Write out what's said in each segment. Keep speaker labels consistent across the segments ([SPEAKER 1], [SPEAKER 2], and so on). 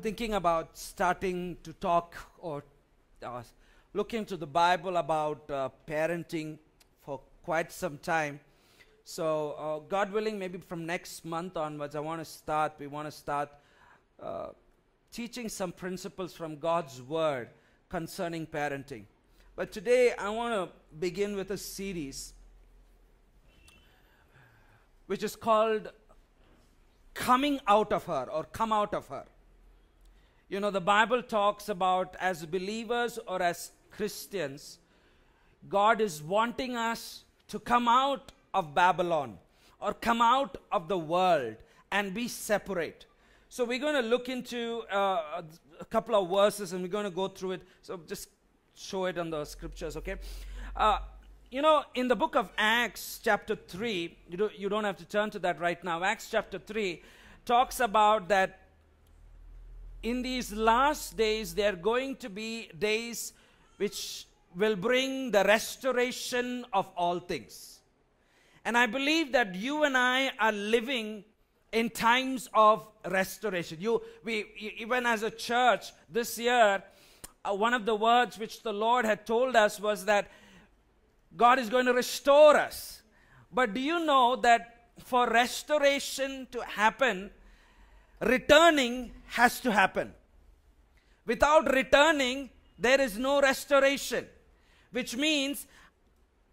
[SPEAKER 1] thinking about starting to talk or look into the Bible about parenting for quite some time. So, God willing, maybe from next month onwards, we want to start teaching some principles from God's Word concerning parenting. But today, I want to begin with a series which is called Coming Out of Her, or Come Out of Her. You know, the Bible talks about, as believers or as Christians, God is wanting us to come out of Babylon or come out of the world and be separate. So we're going to look into a couple of verses and we're going to go through it. So just show it on the scriptures, okay? You know, in the book of Acts chapter 3, you don't have to turn to that right now. Acts chapter 3 talks about that in these last days, there are going to be days which will bring the restoration of all things. And I believe that you and I are living in times of restoration. Even as a church this year, one of the words which the Lord had told us was that God is going to restore us. But do you know that for restoration to happen, returning has to happen. Without returning, there is no restoration. Which means,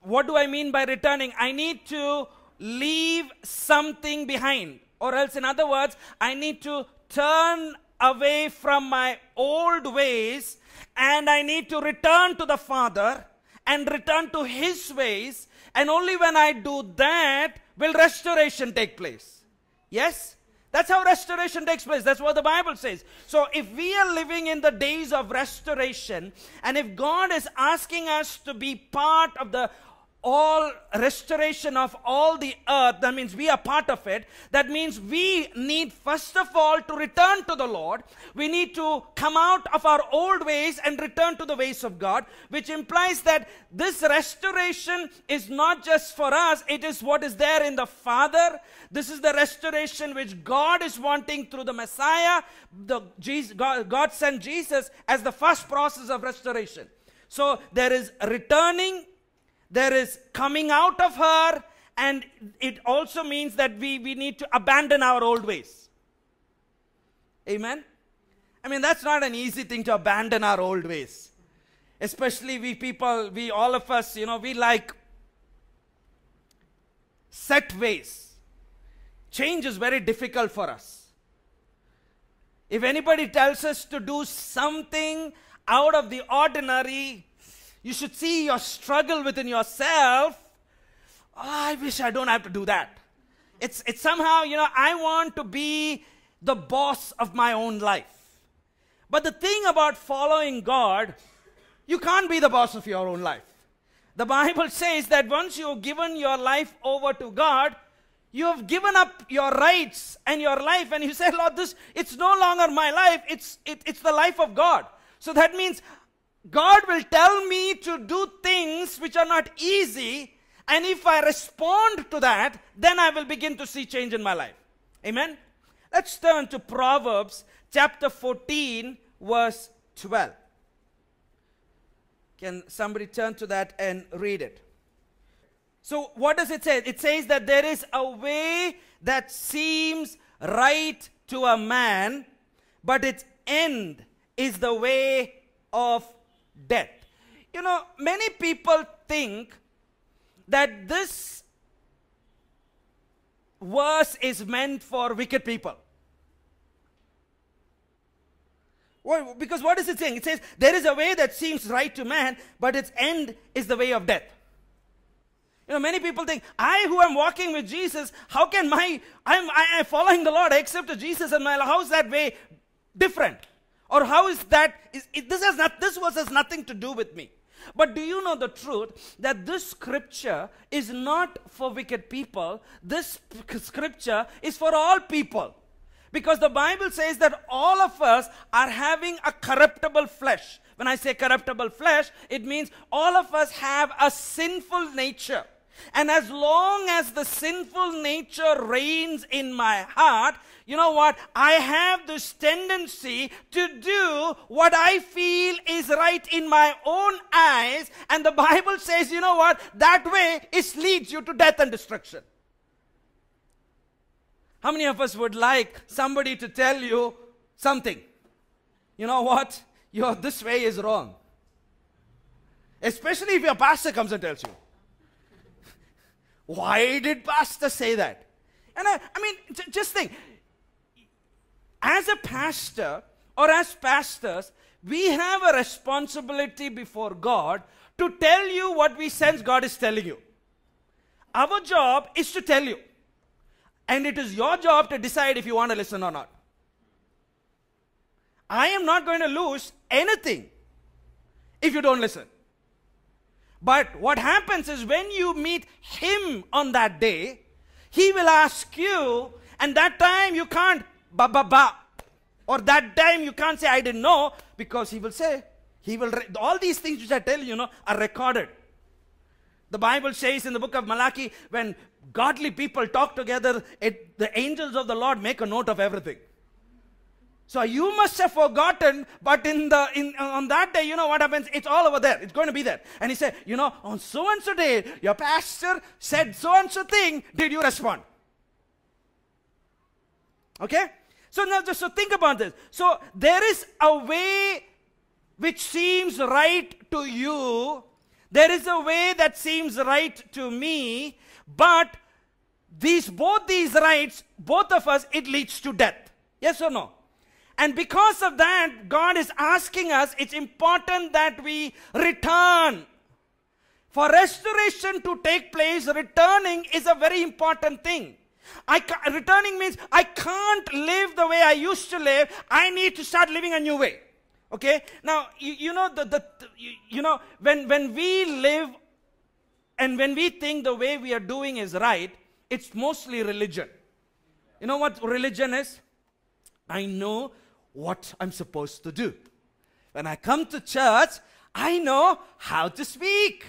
[SPEAKER 1] what do I mean by returning? I need to leave something behind. Or else, in other words, I need to turn away from my old ways and I need to return to the Father and return to His ways. And only when I do that will restoration take place. Yes? That's how restoration takes place. That's what the Bible says. So if we are living in the days of restoration, and if God is asking us to be part of the all restoration of all the earth, that means we are part of it. That means we need first of all to return to the Lord. We need to come out of our old ways and return to the ways of God, which implies that this restoration is not just for us, it is what is there in the Father. This is the restoration which God is wanting through the Messiah. God sent Jesus as the first process of restoration. So there is returning, there is coming out of her, and it also means that we need to abandon our old ways. Amen? I mean, that's not an easy thing to abandon our old ways. Especially all of us, we like set ways. Change is very difficult for us. If anybody tells us to do something out of the ordinary, you should see your struggle within yourself. Oh, I wish I don't have to do that. It's somehow, I want to be the boss of my own life. But the thing about following God, you can't be the boss of your own life. The Bible says that once you've given your life over to God, you have given up your rights and your life, and you say, Lord, it's no longer my life, it's the life of God. So that means God will tell me to do things which are not easy, and if I respond to that, then I will begin to see change in my life. Amen? Let's turn to Proverbs chapter 14, verse 12. Can somebody turn to that and read it? So what does it say? It says that there is a way that seems right to a man, but its end is the way of death. Many people think that this verse is meant for wicked people. Well, because what is it saying? It says, there is a way that seems right to man, but its end is the way of death. Many people think, I who am walking with Jesus, how can I am following the Lord, I accept Jesus in my life, how is that way different? Or how is that, this verse has nothing to do with me. But do you know the truth that this scripture is not for wicked people, this scripture is for all people. Because the Bible says that all of us are having a corruptible flesh. When I say corruptible flesh, it means all of us have a sinful nature. And as long as the sinful nature reigns in my heart, you know what? I have this tendency to do what I feel is right in my own eyes. And the Bible says, you know what? That way it leads you to death and destruction. How many of us would like somebody to tell you something? You know what? This way is wrong. Especially if your pastor comes and tells you. Why did pastor say that? And I mean, just think. As a pastor or as pastors, we have a responsibility before God to tell you what we sense God is telling you. Our job is to tell you. And it is your job to decide if you want to listen or not. I am not going to lose anything if you don't listen. But what happens is when you meet him on that day, he will ask you, and that time you can't ba. Or that time you can't say, I didn't know, because he will say, all these things which I tell you, are recorded. The Bible says in the book of Malachi, when godly people talk together, the angels of the Lord make a note of everything. So you must have forgotten, but on that day, you know what happens? It's all over there. It's going to be there. And he said, on so-and-so day, your pastor said so-and-so thing. Did you respond? Okay? So now just think about this. So there is a way which seems right to you. There is a way that seems right to me. But both these rights, both of us, it leads to death. Yes or no? And because of that, God is asking us, it's important that we return. For restoration to take place, returning is a very important thing. Returning means I can't live the way I used to live. I need to start living a new way. Okay? Now, when we live and when we think the way we are doing is right, it's mostly religion. You know what religion is? I know what I'm supposed to do. When I come to church, I know how to speak.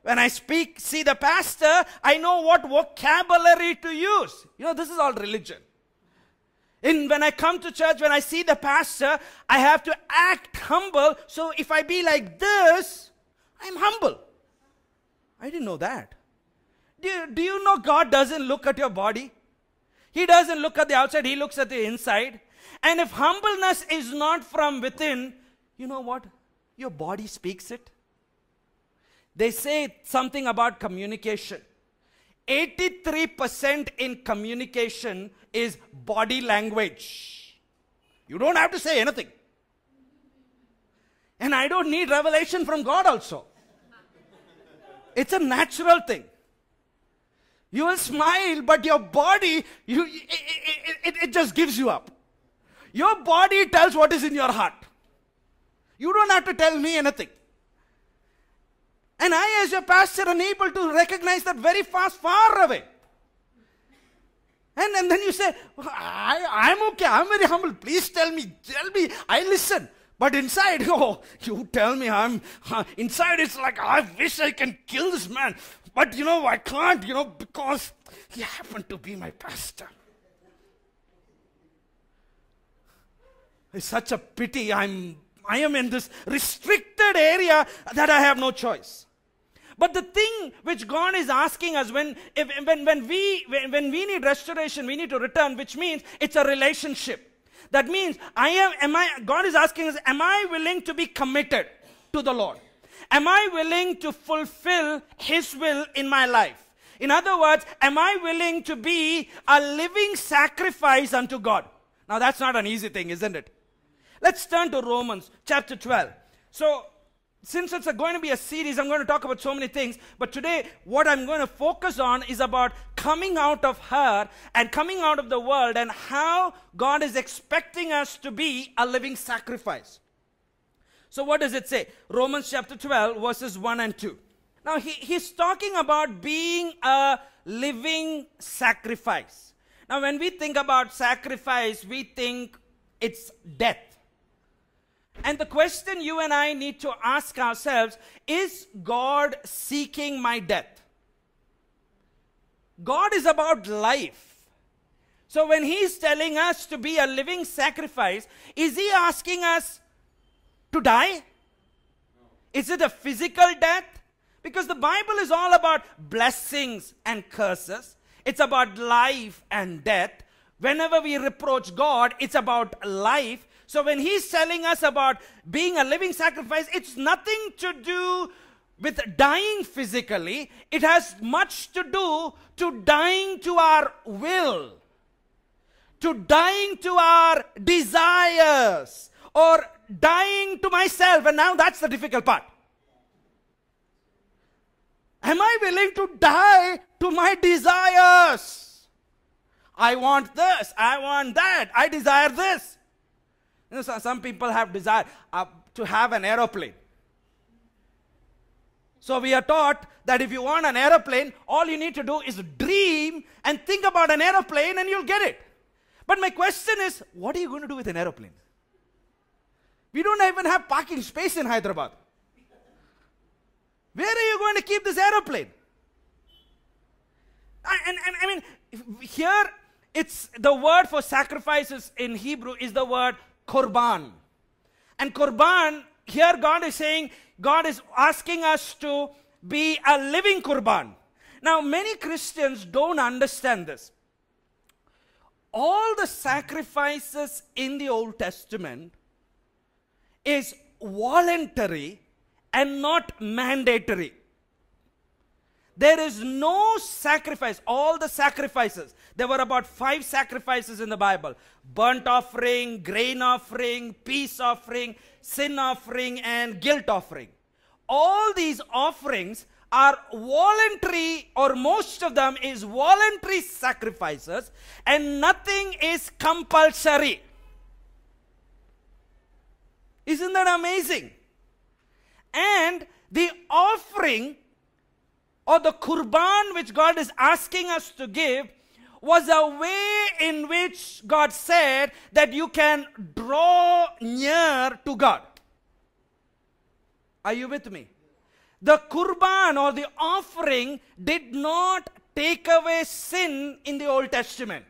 [SPEAKER 1] When I see the pastor, I know what vocabulary to use. This is all religion. When I come to church, when I see the pastor, I have to act humble. So if I be like this, I'm humble. I didn't know that. Do you know God doesn't look at your body? He doesn't look at the outside. He looks at the inside. And if humbleness is not from within, you know what? Your body speaks it. They say something about communication. 83% in communication is body language. You don't have to say anything. And I don't need revelation from God also. It's a natural thing. You will smile, but your body, it just gives you up. Your body tells what is in your heart. You don't have to tell me anything. And I, as your pastor, am able to recognize that very fast, far away. And then you say, I'm okay, I'm very humble. Please tell me, I listen. But inside, you tell me inside it's like, I wish I can kill this man. But I can't, because he happened to be my pastor. It's such a pity. I am in this restricted area that I have no choice. But the thing which God is asking us when we need restoration, we need to return, which means it's a relationship. That means God is asking us, am I willing to be committed to the Lord? Am I willing to fulfill His will in my life? In other words, am I willing to be a living sacrifice unto God? Now that's not an easy thing, isn't it? Let's turn to Romans chapter 12. So, since it's going to be a series, I'm going to talk about so many things. But today, what I'm going to focus on is about coming out of her and coming out of the world and how God is expecting us to be a living sacrifice. So what does it say? Romans chapter 12, verses 1 and 2. Now, he's talking about being a living sacrifice. Now, when we think about sacrifice, we think it's death. And the question you and I need to ask ourselves, is God seeking my death? God is about life. So when He's telling us to be a living sacrifice, is He asking us to die? Is it a physical death? Because the Bible is all about blessings and curses. It's about life and death. Whenever we reproach God, it's about life. So when He's telling us about being a living sacrifice, it's nothing to do with dying physically. It has much to do to dying to our will, to dying to our desires, or dying to myself. And now that's the difficult part. Am I willing to die to my desires? I want this, I want that, I desire this. You know, some people have desire to have an aeroplane. So we are taught that if you want an aeroplane, all you need to do is dream and think about an aeroplane and you'll get it. But my question is, what are you going to do with an aeroplane? We don't even have parking space in Hyderabad. Where are you going to keep this aeroplane? I mean, here it's the word for sacrifices in Hebrew is the word korban. And korban, here God is saying, God is asking us to be a living korban. Now, many Christians don't understand this. All the sacrifices in the Old Testament is voluntary and not mandatory. There is no sacrifice. All the sacrifices, there were about 5 sacrifices in the Bible: burnt offering, grain offering, peace offering, sin offering, and guilt offering. All these offerings are voluntary, or most of them is voluntary sacrifices, and nothing is compulsory. Isn't that amazing? And the offering or the kurban which God is asking us to give was a way in which God said that you can draw near to God. Are you with me? The kurban or the offering did not take away sin in the Old Testament.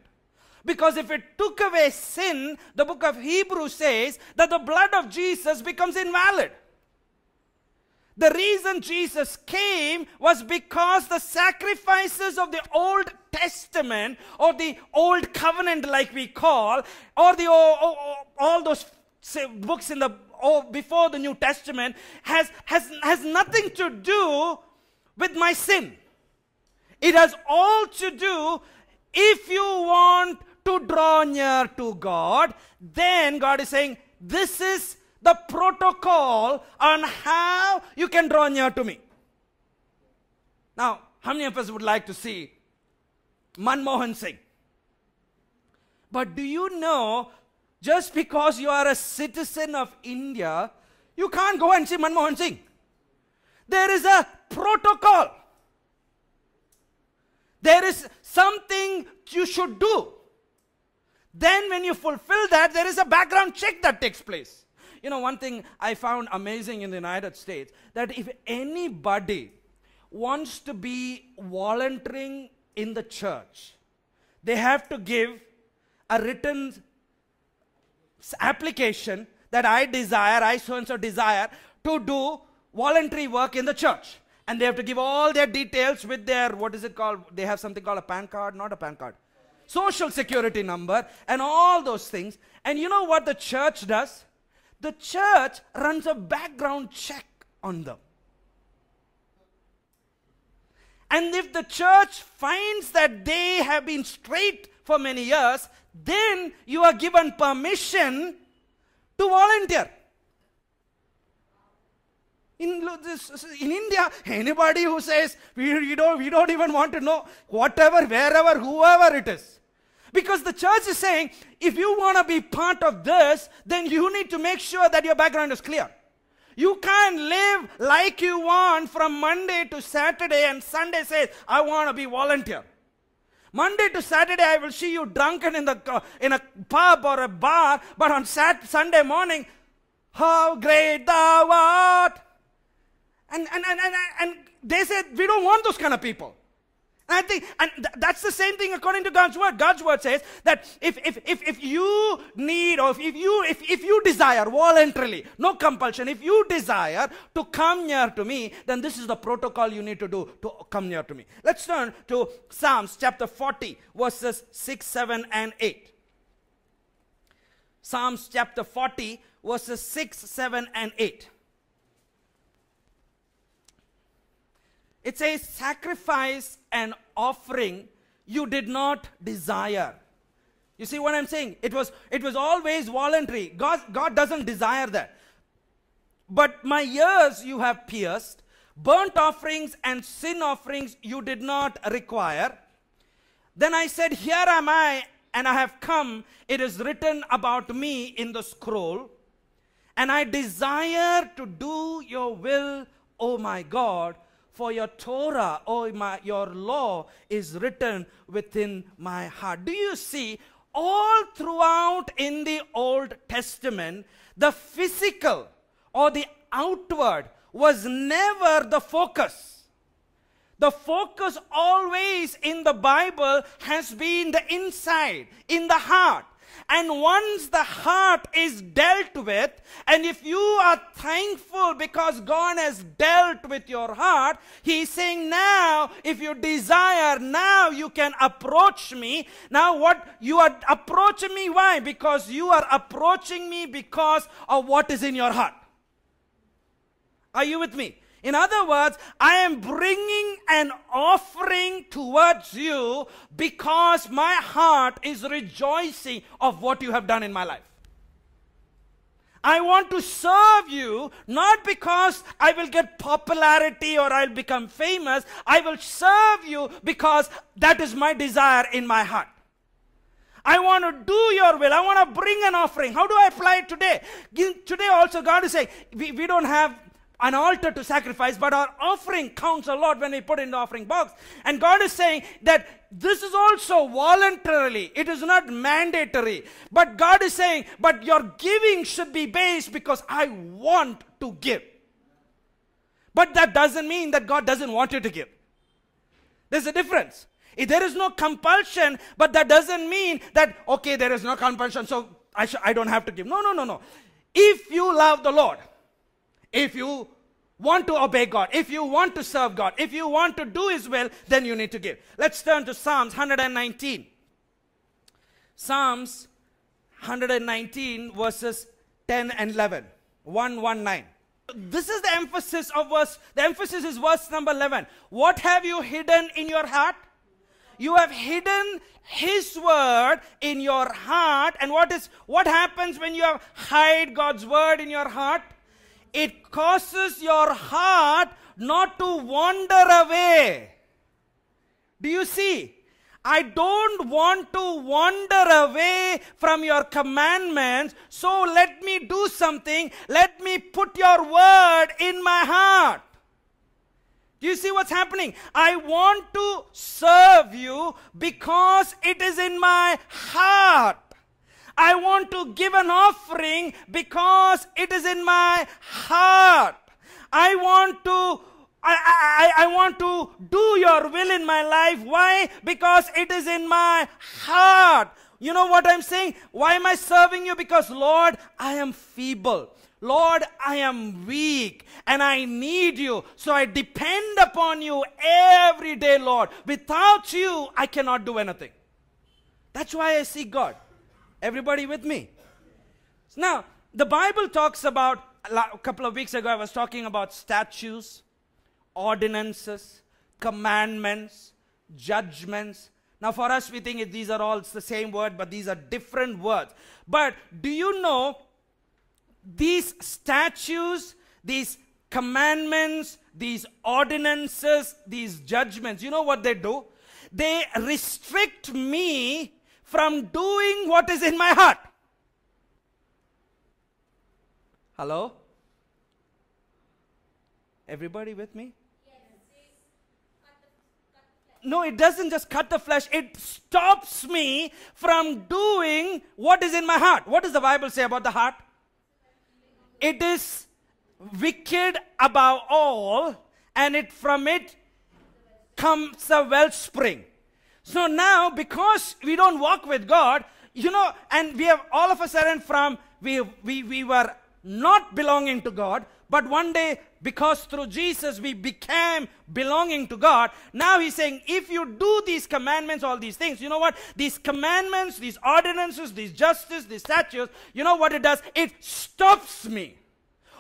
[SPEAKER 1] Because if it took away sin, the book of Hebrews says that the blood of Jesus becomes invalid. The reason Jesus came was because the sacrifices of the Old Testament, or the Old Covenant like we call, or the all those books in the before the New Testament has nothing to do with my sin. It has all to do, if you want to draw near to God, then God is saying, this is the protocol on how you can draw near to me. Now, how many of us would like to see Manmohan Singh? But do you know, just because you are a citizen of India, you can't go and see Manmohan Singh. There is a protocol. There is something you should do. Then when you fulfill that, there is a background check that takes place. You know, one thing I found amazing in the United States, that if anybody wants to be volunteering in the church, they have to give a written application that I so-and-so desire to do voluntary work in the church. And they have to give all their details with their, what is it called? They have something called a PAN card, not a PAN card. Social security number and all those things. And you know what the church does? The church runs a background check on them. And if the church finds that they have been straight for many years, then you are given permission to volunteer. In India, anybody who says, we don't even want to know, whatever, wherever, whoever it is. Because the church is saying, if you want to be part of this, then you need to make sure that your background is clear. You can't live like you want from Monday to Saturday and Sunday says, I want to be volunteer. Monday to Saturday, I will see you drunken in a pub or a bar, but on Sunday morning, how great thou art. And they said, we don't want those kind of people. I think, and that's the same thing according to God's word. God's word says that if you need, or if you desire voluntarily, no compulsion, if you desire to come near to me, then this is the protocol you need to do to come near to me. Let's turn to Psalms chapter 40, verses 6, 7, and 8. Psalms chapter 40, verses 6, 7, and 8. It says, sacrifice and offering you did not desire. You see what I'm saying? It was always voluntary. God doesn't desire that. But my ears you have pierced. Burnt offerings and sin offerings you did not require. Then I said, here am I, and I have come. It is written about me in the scroll. And I desire to do your will, O my God. For your Torah, your law is written within my heart. Do you see, all throughout in the Old Testament, the physical or the outward was never the focus. The focus always in the Bible has been the inside, in the heart. And once the heart is dealt with, and if you are thankful because God has dealt with your heart, He is saying, now, if you desire, now you can approach me. Now what? You are approaching me, why? Because you are approaching me because of what is in your heart. Are you with me? In other words, I am bringing an offering towards you because my heart is rejoicing of what you have done in my life. I want to serve you not because I will get popularity or I'll become famous. I will serve you because that is my desire in my heart. I want to do your will. I want to bring an offering. How do I apply it today? Today also God is saying, we don't have an altar to sacrifice, but our offering counts a lot when we put in the offering box. And God is saying that this is also voluntarily. It is not mandatory. But God is saying, but your giving should be based because I want to give. But that doesn't mean that God doesn't want you to give. There's a difference. If there is no compulsion, but that doesn't mean that, okay, there is no compulsion, so I don't have to give. No. If you love the Lord, if you want to obey God, if you want to serve God, if you want to do His will, then you need to give. Let's turn to Psalms 119. Psalms 119 verses 10 and 11. 119. This is the emphasis of verse. The emphasis is verse number 11. What have you hidden in your heart? You have hidden His word in your heart. And what happens when you have hide God's word in your heart? It causes your heart not to wander away. Do you see? I don't want to wander away from your commandments, so let me do something. Let me put your word in my heart. Do you see what's happening? I want to serve you because it is in my heart. I want to give an offering because it is in my heart. I want to do your will in my life. Why? Because it is in my heart. You know what I'm saying? Why am I serving you? Because, Lord, I am feeble. Lord, I am weak and I need you. So I depend upon you every day, Lord. Without you, I cannot do anything. That's why I seek God. Everybody with me? Now, the Bible talks about, a couple of weeks ago I was talking about statutes, ordinances, commandments, judgments. Now for us we think these are all the same word, but these are different words. But do you know these statutes, these commandments, these ordinances, these judgments, you know what they do? They restrict me from doing what is in my heart. Hello? Everybody with me? No, it doesn't just cut the flesh. It stops me from doing what is in my heart. What does the Bible say about the heart? It is wicked above all, and from it comes a wellspring. So now, because we don't walk with God, and we have all of a sudden we were not belonging to God, but one day, because through Jesus we became belonging to God. Now he's saying, if you do these commandments, all these things, you know what? These commandments, these ordinances, these justice, these statutes, you know what it does? It stops me.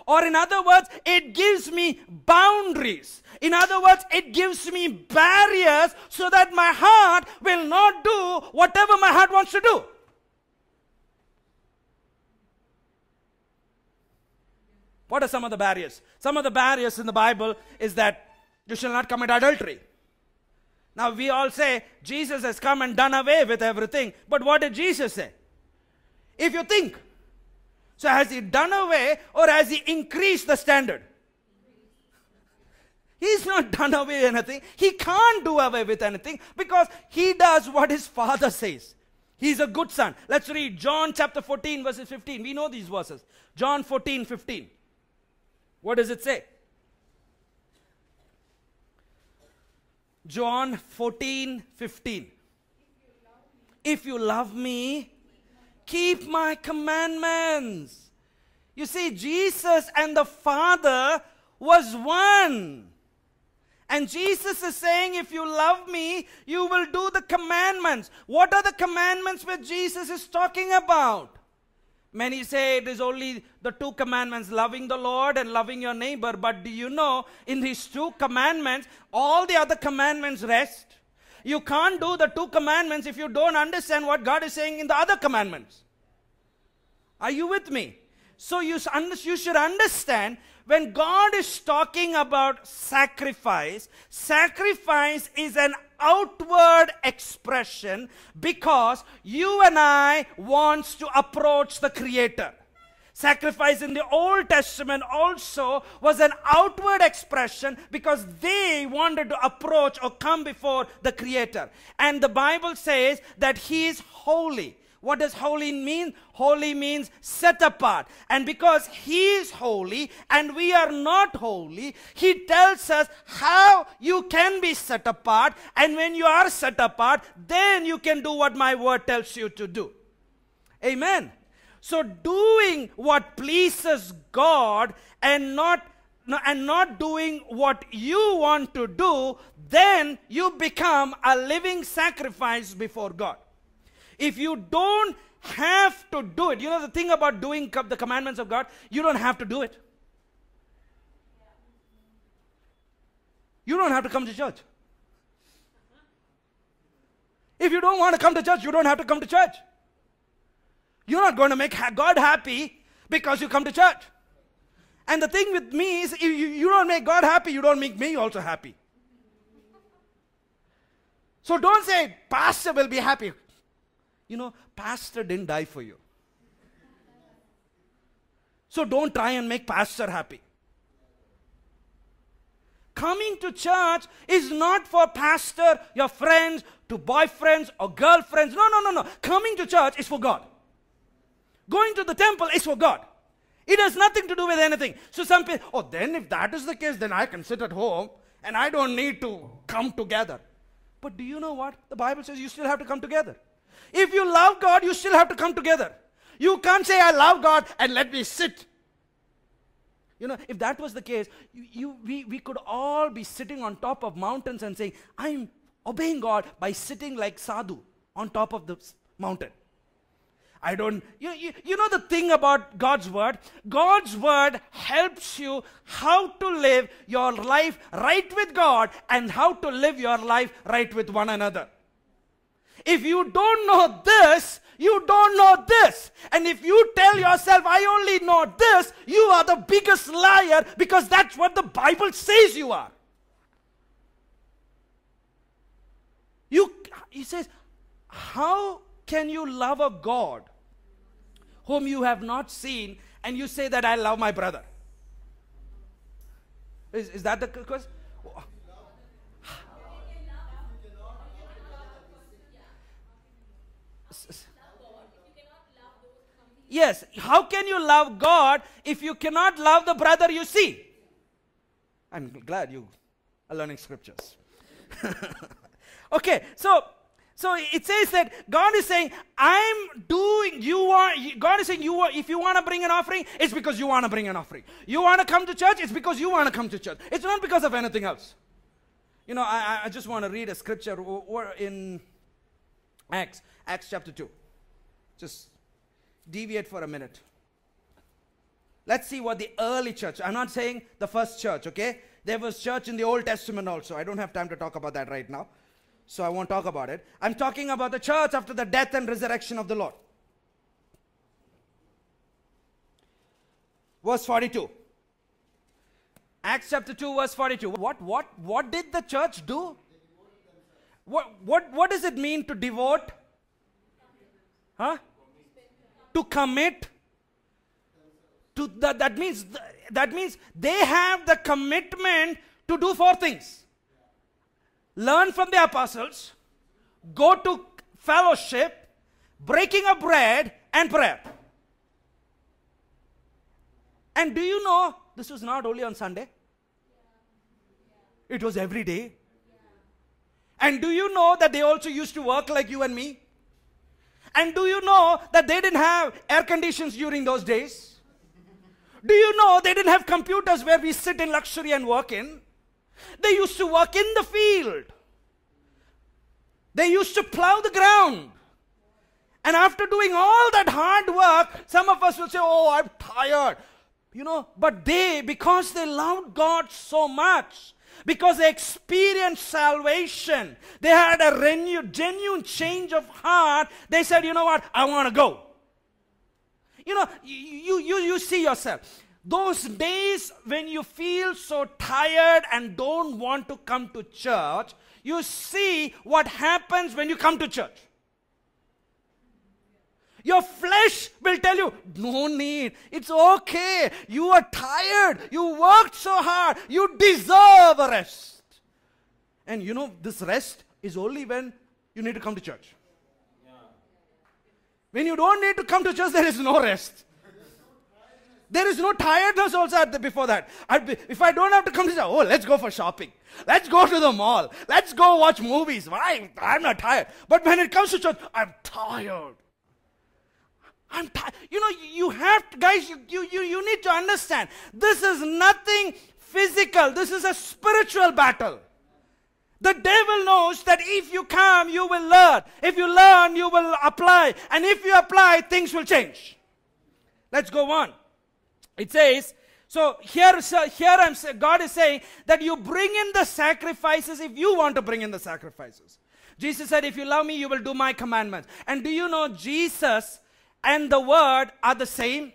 [SPEAKER 1] Or in other words, it gives me boundaries. In other words, it gives me barriers so that my heart will not do whatever my heart wants to do. What are some of the barriers? Some of the barriers in the Bible is that you shall not commit adultery. Now we all say Jesus has come and done away with everything. But what did Jesus say? If you think, so has he done away or has he increased the standard? He's not done away with anything. He can't do away with anything because he does what his Father says. He's a good son. Let's read John chapter 14 verses 15. We know these verses. John 14:15. What does it say? John 14:15. If you love me, keep my commandments. You see, Jesus and the Father was one. And Jesus is saying, if you love me, you will do the commandments. What are the commandments which Jesus is talking about? Many say it is only the two commandments, loving the Lord and loving your neighbor. But do you know, in these two commandments, all the other commandments rest. You can't do the two commandments if you don't understand what God is saying in the other commandments. Are you with me? So you should understand, when God is talking about sacrifice, sacrifice is an outward expression because you and I want to approach the Creator. Sacrifice in the Old Testament also was an outward expression because they wanted to approach or come before the Creator. And the Bible says that He is holy. What does holy mean? Holy means set apart. And because He is holy and we are not holy, He tells us how you can be set apart. And when you are set apart, then you can do what my word tells you to do. Amen. So doing what pleases God and not doing what you want to do, then you become a living sacrifice before God. If you don't have to do it, you know the thing about doing the commandments of God, you don't have to do it. You don't have to come to church. If you don't want to come to church, you don't have to come to church. You're not going to make God happy because you come to church. And the thing with me is, if you don't make God happy, you don't make me also happy. So don't say, Pastor will be happy. You know, Pastor didn't die for you. So don't try and make Pastor happy. Coming to church is not for pastor, your friends, to boyfriends or girlfriends. No. Coming to church is for God. Going to the temple is for God. It has nothing to do with anything. So some people, then if that is the case, then I can sit at home and I don't need to come together. But do you know what? The Bible says you still have to come together. If you love God, you still have to come together. You can't say, I love God and let me sit. You know, if that was the case, we could all be sitting on top of mountains and saying, I'm obeying God by sitting like Sadhu on top of the mountain. You know the thing about God's word? God's word helps you how to live your life right with God and how to live your life right with one another. If you don't know this, you don't know this. And if you tell yourself, I only know this, you are the biggest liar because that's what the Bible says you are. He says, how can you love a God whom you have not seen and you say that I love my brother? Is that the question? Yes, how can you love God if you cannot love the brother you see? I'm glad you are learning scriptures. Okay, so it says that God is saying, God is saying, if you want to bring an offering, it's because you want to bring an offering. You want to come to church, it's because you want to come to church. It's not because of anything else. You know, I just want to read a scripture in Acts chapter 2. Just deviate for a minute. Let's see what the early church, I'm not saying the first church, okay? There was church in the Old Testament also. I don't have time to talk about that right now, so I won't talk about it. I'm talking about the church after the death and resurrection of the Lord. Verse 42. Acts chapter 2, verse 42. What did the church do? What does it mean to devote? Huh? To commit? That means they have the commitment to do 4 things. Learn from the apostles, go to fellowship, breaking of bread, and prayer. And do you know, this was not only on Sunday. It was every day. And do you know that they also used to work like you and me? And do you know that they didn't have air conditions during those days? Do you know they didn't have computers where we sit in luxury and work in? They used to work in the field. They used to plow the ground. And after doing all that hard work, some of us will say, oh, I'm tired. You know, but because they loved God so much, because they experienced salvation, they had a genuine change of heart, they said, you know what, I want to go. You know, you see yourself. Those days when you feel so tired and don't want to come to church, you see what happens when you come to church. Your flesh will tell you, no need, it's okay. You are tired. You worked so hard. You deserve a rest. And you know, this rest is only when you need to come to church. When you don't need to come to church, there is no rest. There is no tiredness also before that. If I don't have to come to church, oh, let's go for shopping. Let's go to the mall. Let's go watch movies. Why? I'm not tired. But when it comes to church, I'm tired. I'm tired. You know, you have to, guys, you need to understand. This is nothing physical. This is a spiritual battle. The devil knows that if you come, you will learn. If you learn, you will apply. And if you apply, things will change. Let's go on. It says, so here God is saying that you bring in the sacrifices if you want to bring in the sacrifices. Jesus said, if you love me, you will do my commandments. And do you know Jesus and the word are the same?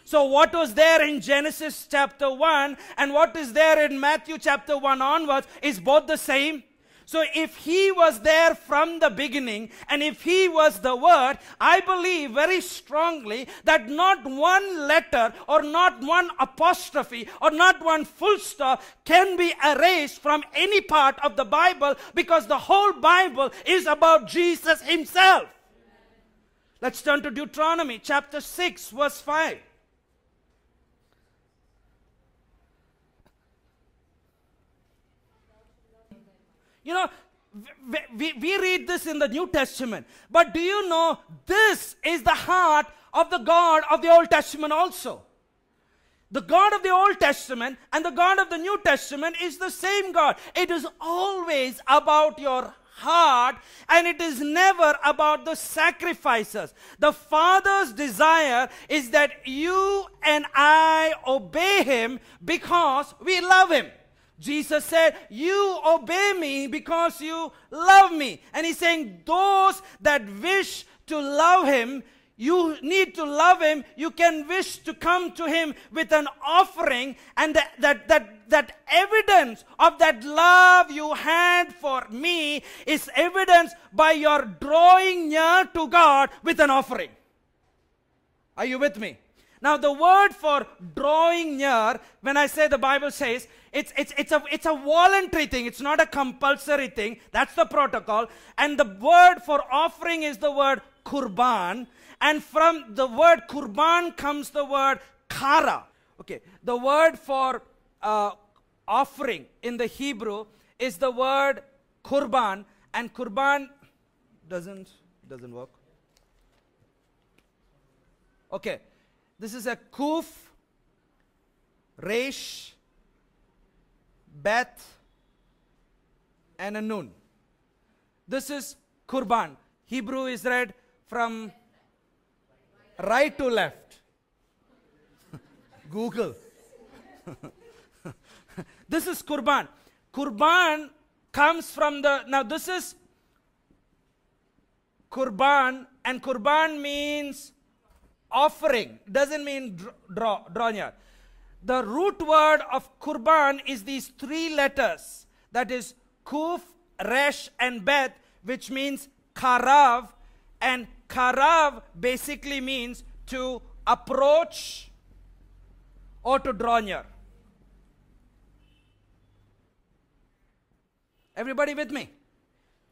[SPEAKER 1] So what was there in Genesis chapter 1 and what is there in Matthew chapter 1 onwards is both the same. So if he was there from the beginning and if he was the word, I believe very strongly that not one letter or not one apostrophe or not one full stop can be erased from any part of the Bible, because the whole Bible is about Jesus himself. Let's turn to Deuteronomy chapter 6 verse 5. You know, we read this in the New Testament. But do you know this is the heart of the God of the Old Testament also? The God of the Old Testament and the God of the New Testament is the same God. It is always about your heart, and it is never about the sacrifices. The Father's desire is that you and I obey him because we love him. Jesus said, you obey me because you love me. And he's saying, those that wish to love him, you need to love him. You can wish to come to him with an offering, and that evidence of that love you had for me is evidenced by your drawing near to God with an offering. Are you with me? Now the word for drawing near, when I say the Bible says, it's a voluntary thing. It's not a compulsory thing. That's the protocol. And the word for offering is the word kurban. And from the word kurban comes the word kara. Okay, the word for offering in the Hebrew is the word kurban, and kurban doesn't work. Okay, this is a kuf, resh, bet, and a nun. This is kurban. Hebrew is read from right to left. Google. This is kurban. Kurban comes from the, now this is kurban, and kurban means offering. Doesn't mean draw near. The root word of kurban is these three letters. That is kuf, resh, and bet, which means karav. And karav basically means to approach or to draw near. Everybody with me?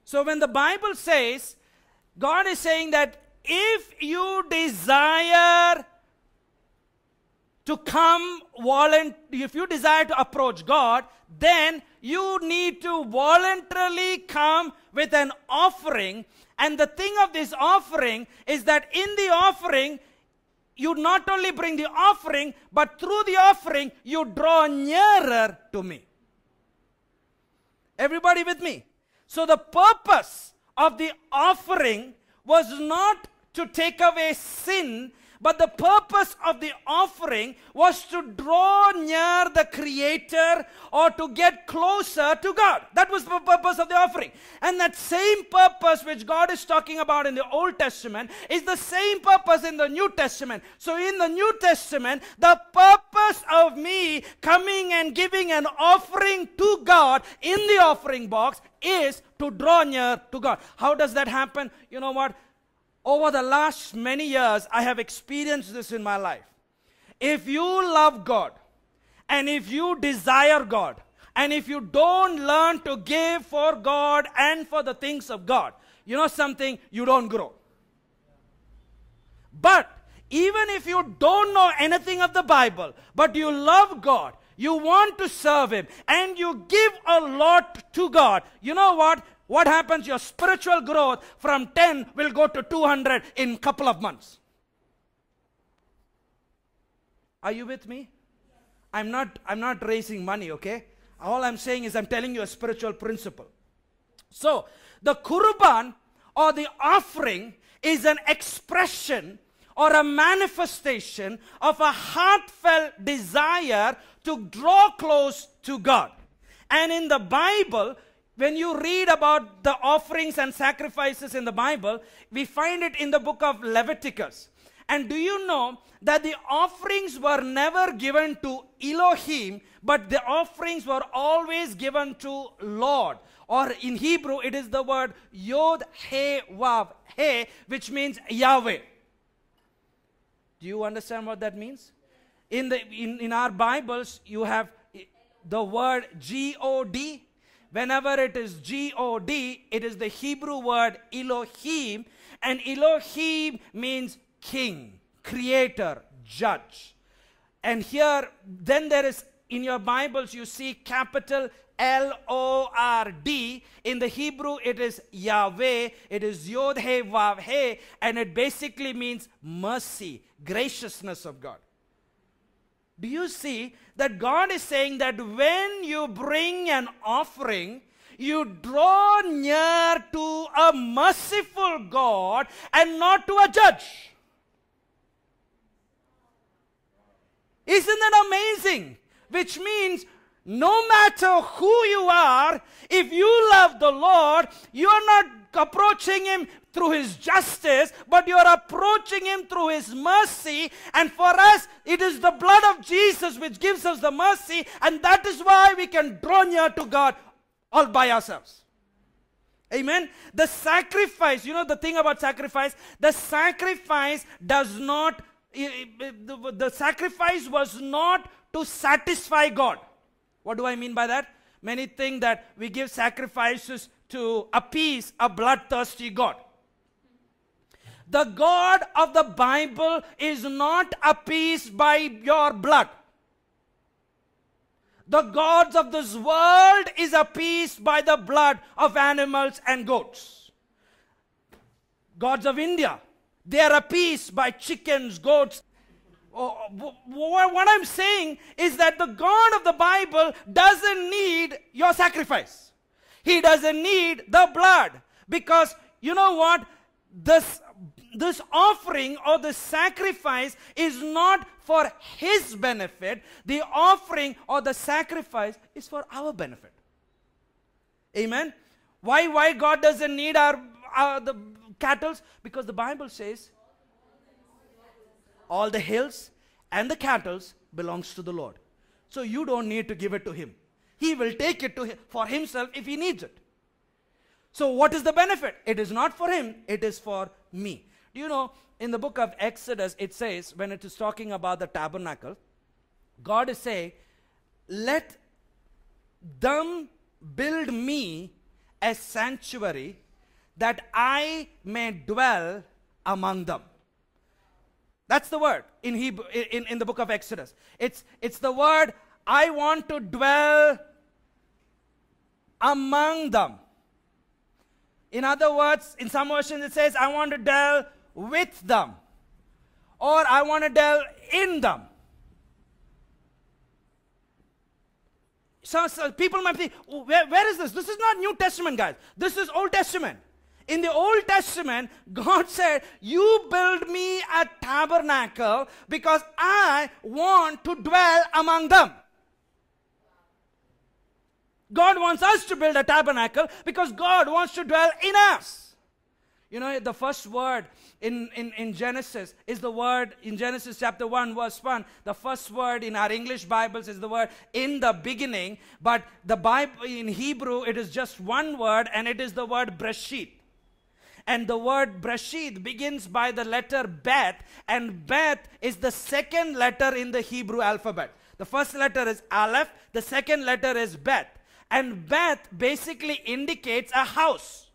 [SPEAKER 1] So when the Bible says, God is saying that if you desire to come, if you desire to approach God, then you need to voluntarily come with an offering. And the thing of this offering is that in the offering, you not only bring the offering, but through the offering, you draw nearer to me. Everybody with me? So the purpose of the offering was not to take away sin, but the purpose of the offering was to draw near the Creator or to get closer to God. That was the purpose of the offering. And that same purpose which God is talking about in the Old Testament is the same purpose in the New Testament. So in the New Testament, the purpose of me coming and giving an offering to God in the offering box is to draw near to God. How does that happen? You know what? Over the last many years, I have experienced this in my life. If you love God, and if you desire God, and if you don't learn to give for God and for the things of God, you know something, you don't grow. But even if you don't know anything of the Bible, but you love God, you want to serve Him, and you give a lot to God, you know what? What happens? Your spiritual growth from 10 will go to 200 in a couple of months. Are you with me? I'm not raising money, okay? All I'm saying is I'm telling you a spiritual principle. So, the kurban or the offering is an expression or a manifestation of a heartfelt desire to draw close to God. And in the Bible, when you read about the offerings and sacrifices in the Bible, we find it in the book of Leviticus. And do you know that the offerings were never given to Elohim, but the offerings were always given to Lord. Or in Hebrew, it is the word Yod He Vav He, which means Yahweh. Do you understand what that means? In our Bibles, you have the word G-O-D. Whenever it is G-O-D, it is the Hebrew word Elohim, and Elohim means king, creator, judge. And here, then there is, in your Bibles, you see capital L-O-R-D. In the Hebrew, it is Yahweh, it is Yod He Vav He, and it basically means mercy, graciousness of God. Do you see that God is saying that when you bring an offering, you draw near to a merciful God and not to a judge? Isn't that amazing? Which means no matter who you are, if you love the Lord, you are not approaching Him through His justice, but you are approaching Him through His mercy. And for us, it is the blood of Jesus which gives us the mercy, and that is why we can draw near to God all by ourselves. Amen. The sacrifice, you know the thing about sacrifice, the sacrifice does not, the sacrifice was not to satisfy God. What do I mean by that? Many think that we give sacrifices to appease a bloodthirsty God. The God of the Bible is not appeased by your blood. The gods of this world is appeased by the blood of animals and goats. Gods of India, they are appeased by chickens, goats. What I'm saying is that the God of the Bible doesn't need your sacrifice. He doesn't need the blood. Because you know what? This offering or the sacrifice is not for his benefit. The offering or the sacrifice is for our benefit. Amen. Why God doesn't need the cattle? Because the Bible says all the hills and the cattle belongs to the Lord. So you don't need to give it to him. He will take it for himself if he needs it. So what is the benefit? It is not for him, it is for me. Do you know, in the book of Exodus, it says, when it is talking about the tabernacle, God is saying, let them build me a sanctuary that I may dwell among them. That's the word in Hebrew, in the book of Exodus. It's the word, I want to dwell among them. In other words, in some versions it says, I want to dwell with them. Or I want to dwell in them. So people might think, where is this? This is not New Testament, guys. This is Old Testament. In the Old Testament, God said, you build me a tabernacle because I want to dwell among them. God wants us to build a tabernacle because God wants to dwell in us. You know, the first word in Genesis is the word, in Genesis chapter 1 verse 1, the first word in our English Bibles is the word in the beginning, but the Bible in Hebrew, it is just one word, and it is the word Breshit. And the word Breshit begins by the letter Bet, and Bet is the second letter in the Hebrew alphabet. The first letter is Aleph, the second letter is Bet. And Bet basically indicates a house.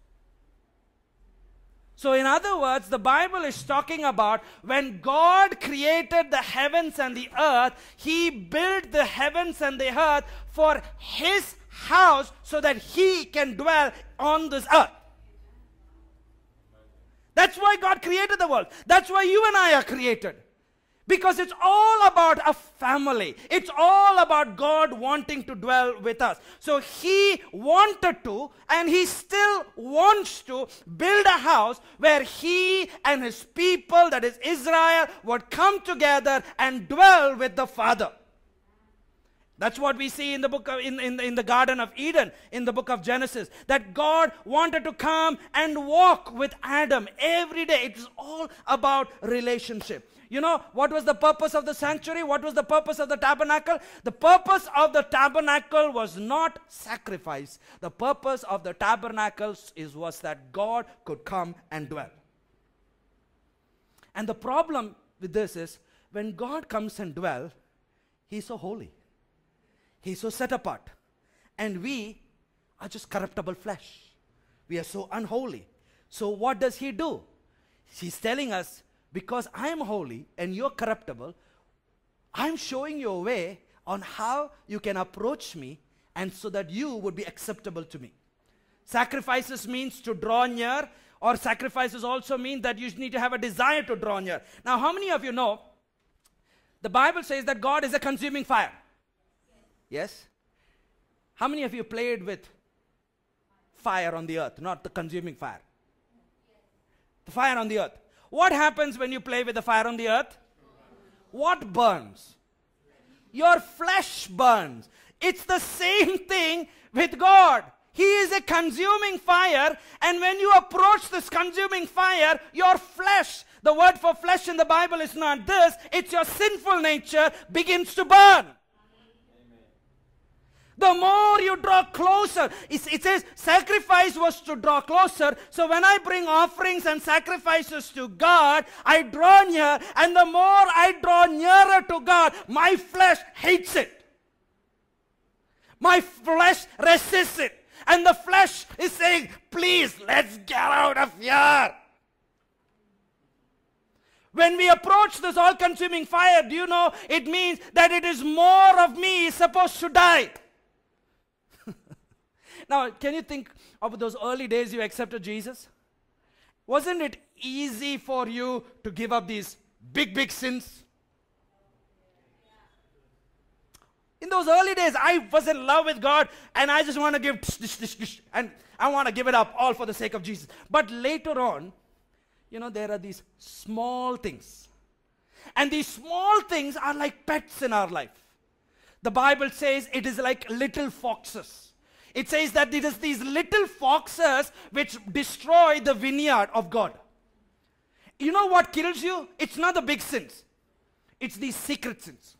[SPEAKER 1] So in other words, the Bible is talking about when God created the heavens and the earth, he built the heavens and the earth for his house so that he can dwell on this earth. That's why God created the world. That's why you and I are created. Because it's all about a family. It's all about God wanting to dwell with us. So he wanted to, and he still wants to, build a house where he and his people, that is Israel, would come together and dwell with the Father. That's what we see in the book of, in the Garden of Eden, in the book of Genesis, that God wanted to come and walk with Adam every day. It's all about relationship. You know, what was the purpose of the sanctuary? What was the purpose of the tabernacle? The purpose of the tabernacle was not sacrifice. The purpose of the tabernacle was that God could come and dwell. And the problem with this is, when God comes and dwell, he's so holy. He's so set apart. And we are just corruptible flesh. We are so unholy. So what does he do? He's telling us, because I am holy and you're corruptible, I'm showing you a way on how you can approach me, and so that you would be acceptable to me. Sacrifices means to draw near, or sacrifices also mean that you need to have a desire to draw near. Now, how many of you know the Bible says that God is a consuming fire? Yes? How many of you played with fire on the earth, not the consuming fire? The fire on the earth. What happens when you play with the fire on the earth? What burns? Your flesh burns. It's the same thing with God. He is a consuming fire, and when you approach this consuming fire, your flesh, the word for flesh in the Bible is not this, it's your sinful nature, begins to burn. The more you draw closer, it says sacrifice was to draw closer. So when I bring offerings and sacrifices to God, I draw near, and the more I draw nearer to God, my flesh hates it. My flesh resists it. And the flesh is saying, please, let's get out of here. When we approach this all-consuming fire, do you know it means that it is more of me is supposed to die. Now, can you think of those early days you accepted Jesus? Wasn't it easy for you to give up these big sins? In those early days, I was in love with God and I just want to give and I want to give it up all for the sake of Jesus. But later on, you know, there are these small things. And these small things are like pets in our life. The Bible says it is like little foxes. It says that it is these little foxes which destroy the vineyard of God. You know what kills you? It's not the big sins. It's these secret sins.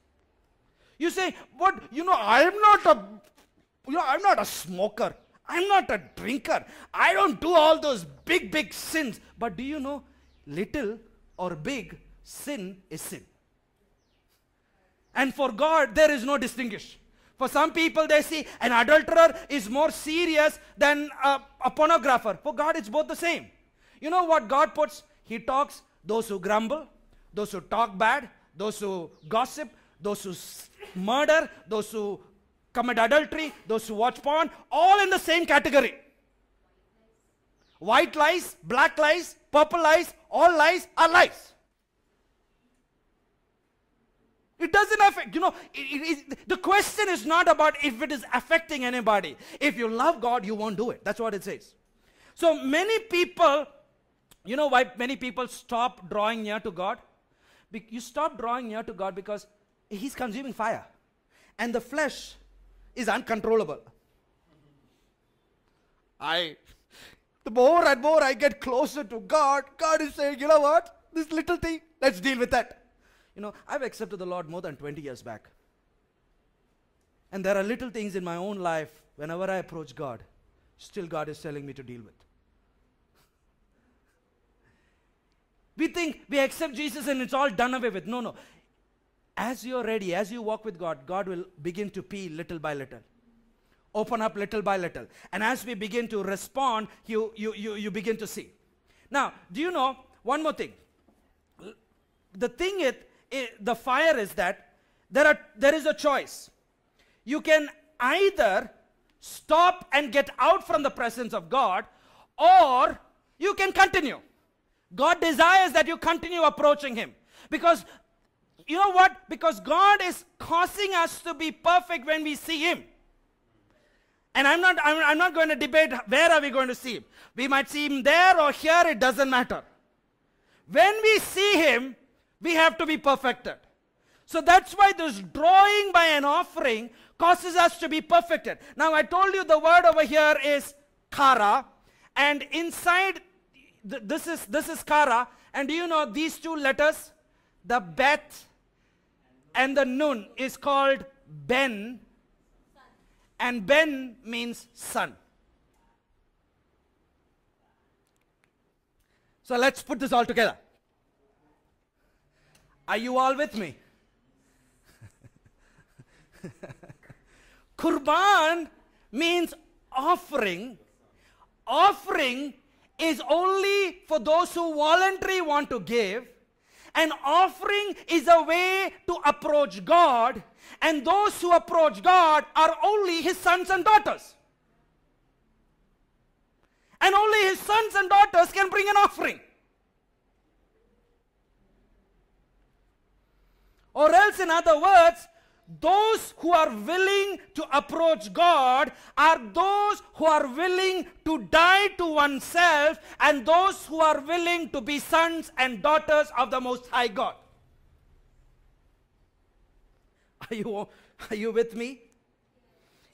[SPEAKER 1] You say, what? You know, I'm not a smoker. I'm not a drinker. I don't do all those big sins. But do you know, little or big sin is sin. And for God, there is no distinguish. For some people, they see an adulterer is more serious than a pornographer. For God, it's both the same. You know what God puts? He talks those who grumble, those who talk bad, those who gossip, those who murder, those who commit adultery, those who watch porn, all in the same category. White lies, black lies, purple lies, all lies are lies. It doesn't affect, you know, the question is not about if it is affecting anybody. If you love God, you won't do it. That's what it says. So many people, you know why many people stop drawing near to God? You stop drawing near to God because He's consuming fire. And the flesh is uncontrollable. The more and more I get closer to God, God is saying, you know what? This little thing, let's deal with that. You know, I've accepted the Lord more than 20 years back. And there are little things in my own life, whenever I approach God, still God is telling me to deal with. We think we accept Jesus and it's all done away with. No. As you're ready, as you walk with God, God will begin to peel little by little. Open up little by little. And as we begin to respond, you begin to see. Now, do you know one more thing? The thing is, the fire is that there is a choice. You can either stop and get out from the presence of God, or you can continue. God desires that you continue approaching Him. Because, you know what? Because God is causing us to be perfect when we see Him. And I'm not going to debate where are we going to see Him. We might see Him there or here, it doesn't matter. When we see Him, we have to be perfected. So that's why this drawing by an offering causes us to be perfected. Now I told you the word over here is kara, and inside this is kara, and do you know these two letters, the bet and the nun, is called ben, and ben means son. So let's put this all together. Are you all with me? Kurban means offering. Offering is only for those who voluntarily want to give. An offering is a way to approach God, and those who approach God are only His sons and daughters. And only His sons and daughters can bring an offering. Or else, in other words, those who are willing to approach God are those who are willing to die to oneself, and those who are willing to be sons and daughters of the Most High God. Are you with me?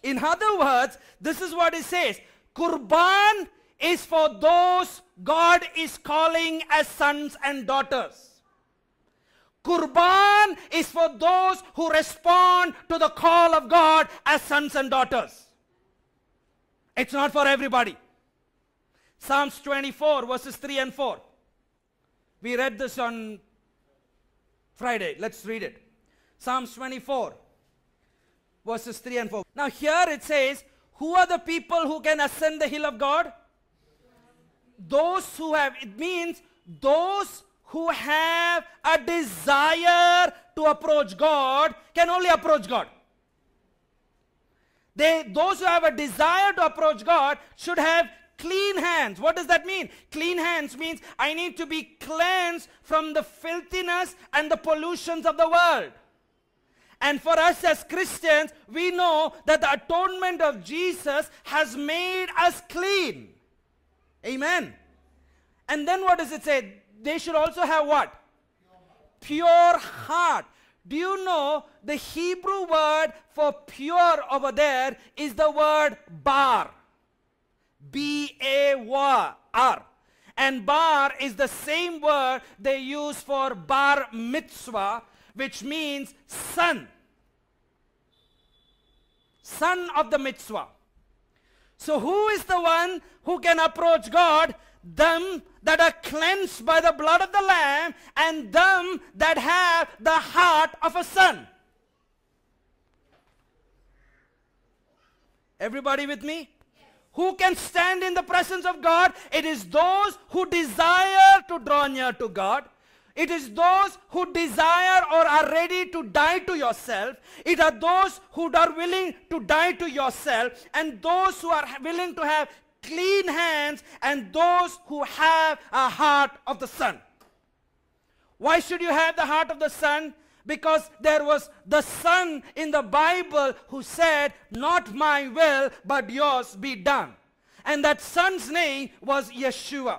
[SPEAKER 1] In other words, this is what it says. Kurban is for those God is calling as sons and daughters. Kurban is for those who respond to the call of God as sons and daughters. It's not for everybody. Psalms 24 verses 3 and 4. We read this on Friday. Let's read it. Psalms 24 verses 3 and 4. Now here it says, who are the people who can ascend the hill of God? Those who have, it means those who have a desire to approach God can only approach God. Those who have a desire to approach God should have clean hands. What does that mean? Clean hands means I need to be cleansed from the filthiness and the pollutions of the world. And for us as Christians, we know that the atonement of Jesus has made us clean. Amen. And then what does it say? They should also have what? Pure heart. Do you know the Hebrew word for pure over there is the word bar. B-A-R. And bar is the same word they use for bar mitzvah, which means son. Son of the mitzvah. So who is the one who can approach God? Them that are cleansed by the blood of the Lamb, and them that have the heart of a son. Everybody with me? Who can stand in the presence of God? It is those who desire to draw near to God. It is those who desire or are ready to die to yourself. It are those who are willing to die to yourself, and those who are willing to have clean hands, and those who have a heart of the Son. Why should you have the heart of the Son? Because there was the Son in the Bible who said, not my will, but yours be done. And that Son's name was Yeshua.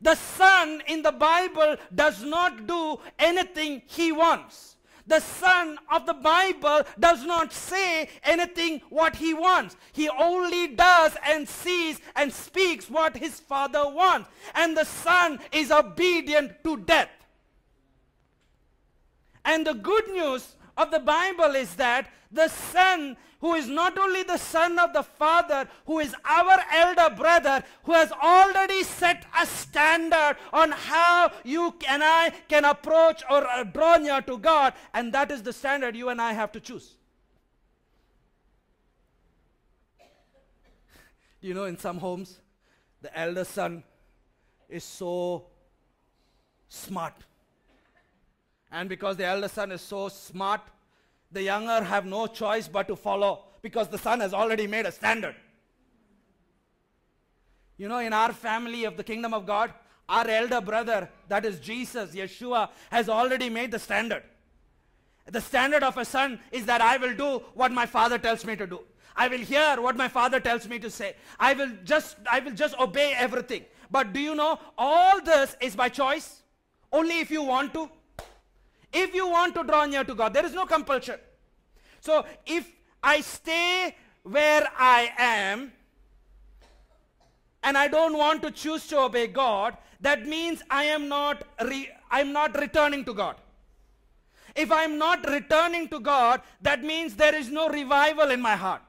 [SPEAKER 1] The Son in the Bible does not do anything he wants. The Son of the Bible does not say anything what he wants. He only does and sees and speaks what his Father wants. And the Son is obedient to death. And the good news of the Bible is that the Son, who is not only the Son of the Father, who is our elder brother, who has already set a standard on how you and I can approach or draw near to God, and that is the standard you and I have to choose. You know, in some homes, the elder son is so smart. And because the elder son is so smart, the younger have no choice but to follow, because the son has already made a standard. You know, in our family of the kingdom of God, our elder brother, that is Jesus, Yeshua, has already made the standard. The standard of a son is that I will do what my father tells me to do. I will hear what my father tells me to say. I will just obey everything. But do you know, all this is by choice. Only if you want to. If you want to draw near to God, there is no compulsion. So if I stay where I am and I don't want to choose to obey God, that means I'm not returning to God. If I'm not returning to God, that means there is no revival in my heart.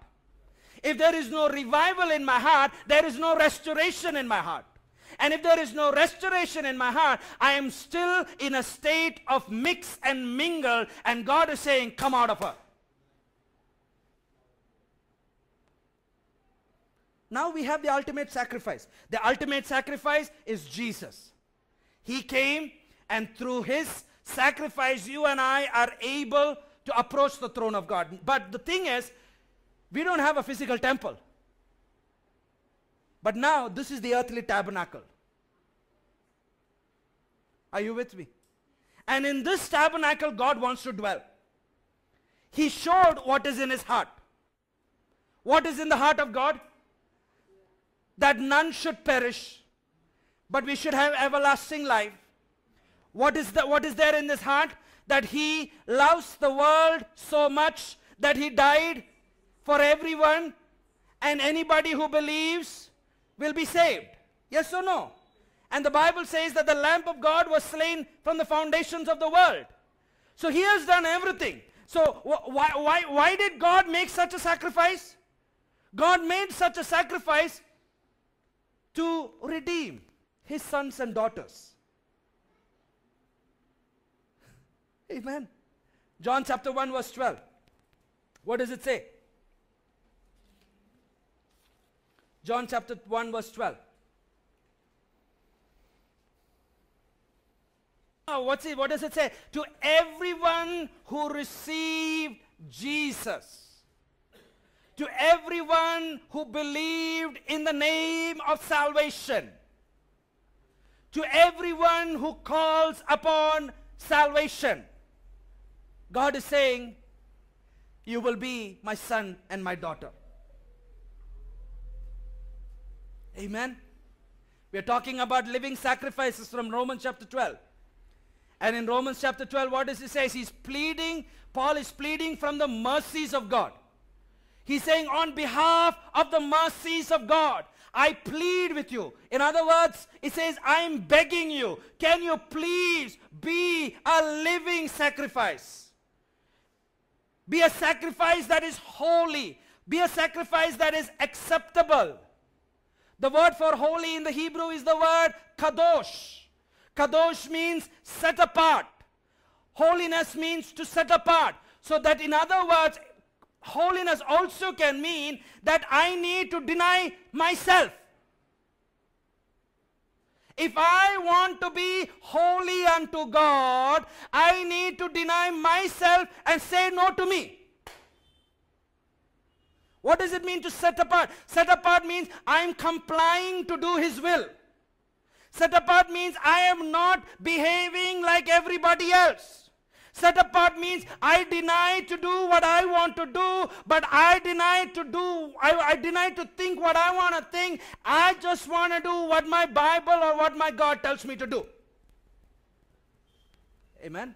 [SPEAKER 1] If there is no revival in my heart, there is no restoration in my heart. And if there is no restoration in my heart, I am still in a state of mix and mingle, and God is saying, come out of her. Now we have the ultimate sacrifice. The ultimate sacrifice is Jesus. He came, and through his sacrifice, you and I are able to approach the throne of God. But the thing is, we don't have a physical temple. But now, this is the earthly tabernacle. Are you with me? And in this tabernacle, God wants to dwell. He showed what is in his heart. What is in the heart of God? That none should perish, but we should have everlasting life. What is there in his heart? That he loves the world so much that he died for everyone, and anybody who believes will be saved. Yes or no? And the Bible says that the Lamb of God was slain from the foundations of the world. So he has done everything. So why did God make such a sacrifice? God made such a sacrifice to redeem his sons and daughters. Amen. John chapter 1 verse 12. What does it say? John chapter 1 verse 12. What does it say? To everyone who received Jesus. To everyone who believed in the name of salvation. To everyone who calls upon salvation. God is saying, you will be my son and my daughter. Amen. We are talking about living sacrifices from Romans chapter 12. And in Romans chapter 12, what does he say? Paul is pleading from the mercies of God. He's saying, on behalf of the mercies of God, I plead with you. In other words, he says, I'm begging you, can you please be a living sacrifice? Be a sacrifice that is holy. Be a sacrifice that is acceptable. The word for holy in the Hebrew is the word kadosh. Kadosh means set apart. Holiness means to set apart. So that in other words, holiness also can mean that I need to deny myself. If I want to be holy unto God, I need to deny myself and say no to me. What does it mean to set apart? Set apart means I am complying to do His will. Set apart means I am not behaving like everybody else. Set apart means I deny to do what I want to do, but I deny to think what I want to think. I just want to do what my Bible or what my God tells me to do. Amen.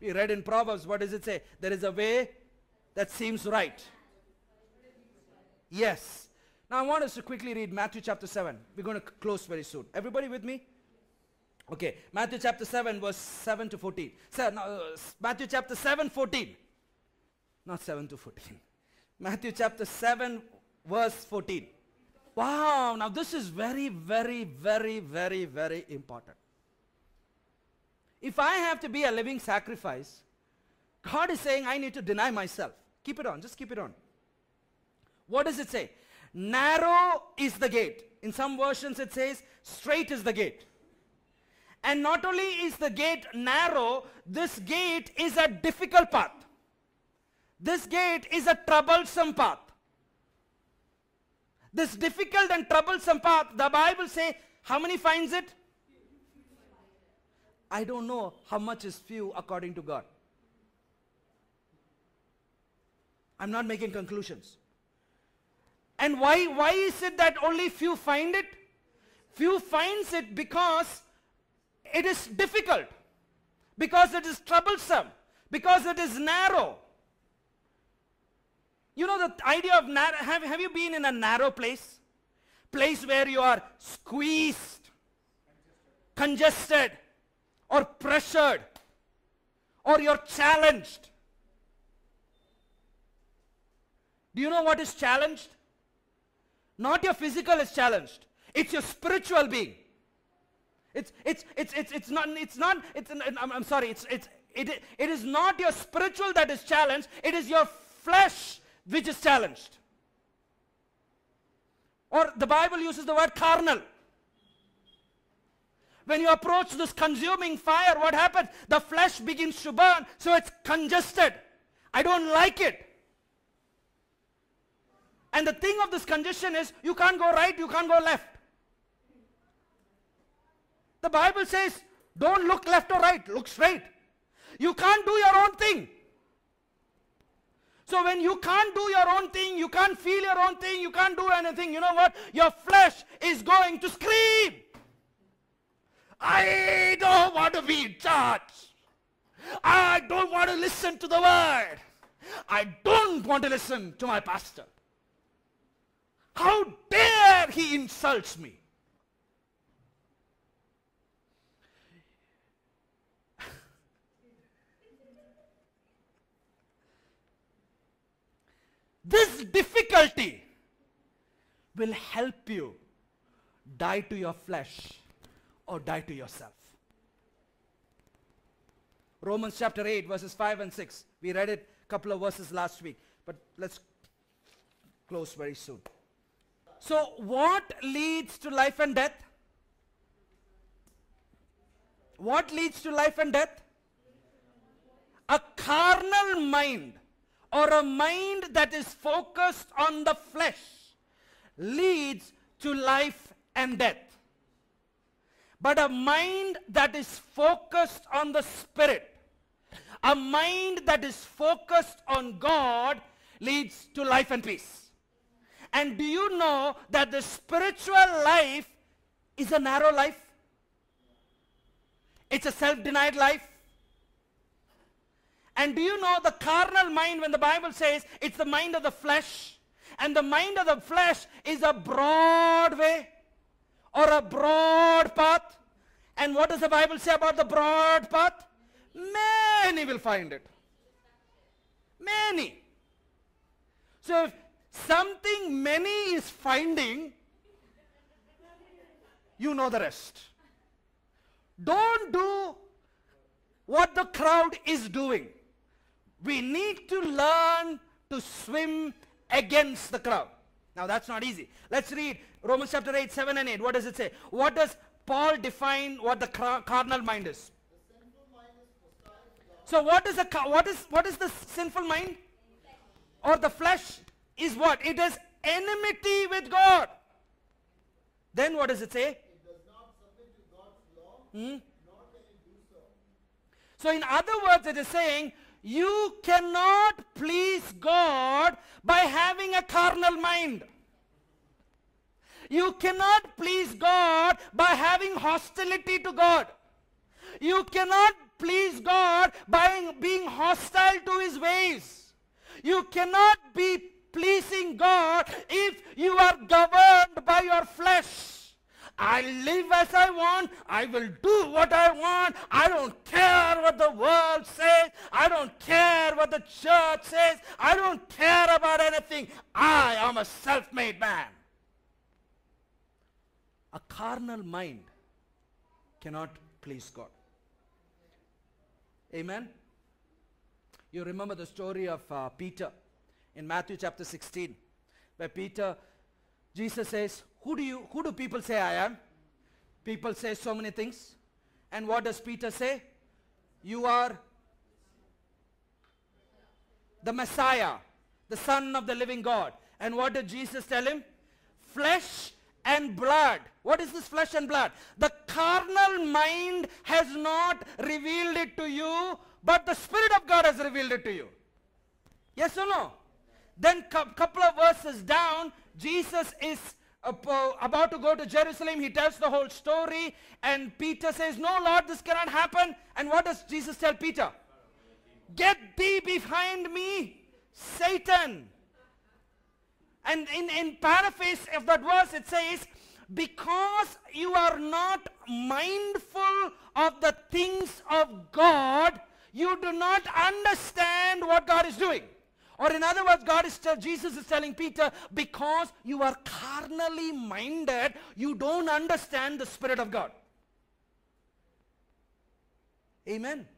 [SPEAKER 1] We read in Proverbs, what does it say? There is a way that seems right. Yes. Now I want us to quickly read Matthew chapter 7. We're going to close very soon. Everybody with me? Okay. Matthew chapter 7 verse 7 to 14. Matthew chapter 7, 14. Not 7 to 14. Matthew chapter 7 verse 14. Wow. Now this is very, very, very, very, very important. If I have to be a living sacrifice, God is saying I need to deny myself. Keep it on. Just keep it on. What does it say? Narrow is the gate. In some versions it says, straight is the gate. And not only is the gate narrow, this gate is a difficult path. This gate is a troublesome path. This difficult and troublesome path, the Bible says, how many finds it? I don't know how much is few according to God. I'm not making conclusions. And why is it that only few find it? Few finds it because it is difficult, because it is troublesome, because it is narrow. You know the idea of narrow, have you been in a narrow place? Place where you are squeezed, congested, or pressured, or you're challenged. Do you know what is challenged? Not your physical is challenged. It's your spiritual being. It is not your spiritual that is challenged. It is your flesh which is challenged. Or the Bible uses the word carnal. When you approach this consuming fire, what happens? The flesh begins to burn, so it's congested. I don't like it. And the thing of this congestion is, you can't go right, you can't go left. The Bible says, don't look left or right, look straight. You can't do your own thing. So when you can't do your own thing, you can't feel your own thing, you can't do anything, you know what? Your flesh is going to scream. I don't want to be in charge. I don't want to listen to the word. I don't want to listen to my pastor. How dare he insults me? This difficulty will help you die to your flesh or die to yourself. Romans chapter 8 verses 5 and 6. We read it a couple of verses last week, but let's close very soon. So what leads to life and death? What leads to life and death? A carnal mind, or a mind that is focused on the flesh, leads to life and death. But a mind that is focused on the Spirit, a mind that is focused on God, leads to life and peace. And do you know that the spiritual life is a narrow life? It's a self-denied life. And do you know the carnal mind, when the Bible says it's the mind of the flesh, and the mind of the flesh is a broad way or a broad path. And what does the Bible say about the broad path? Many will find it. Many. So if something many is finding, you know the rest. Don't do what the crowd is doing. We need to learn to swim against the crowd. Now that's not easy. Let's read Romans chapter 8, 7 and 8. What does it say? What does Paul define what the carnal mind is? So what is the sinful mind? Or the flesh is what? It is enmity with God. Then what does it say?
[SPEAKER 2] It does not submit to God's law, nor can it do so.
[SPEAKER 1] So in other words, it is saying, you cannot please God by having a carnal mind. You cannot please God by having hostility to God. You cannot please God by being hostile to His ways. You cannot be pleasing God if you are governed by your flesh. I live as I want. I will do what I want. I don't care what the world says. I don't care what the church says. I don't care about anything. I am a self-made man. A carnal mind cannot please God. Amen? You remember the story of Peter in Matthew chapter 16, where Jesus says, who do people say I am? People say so many things. And what does Peter say? You are the Messiah, the Son of the living God. And what did Jesus tell him? Flesh and blood. What is this flesh and blood? The carnal mind has not revealed it to you, but the Spirit of God has revealed it to you. Yes or no? Then couple of verses down, Jesus is about to go to Jerusalem. He tells the whole story, and Peter says, no Lord, this cannot happen. And what does Jesus tell Peter? Get thee behind me, Satan. And in paraphrase of that verse, it says, because you are not mindful of the things of God, you do not understand what God is doing. Or in other words, Jesus is telling Peter, because you are carnally minded, you don't understand the Spirit of God. Amen.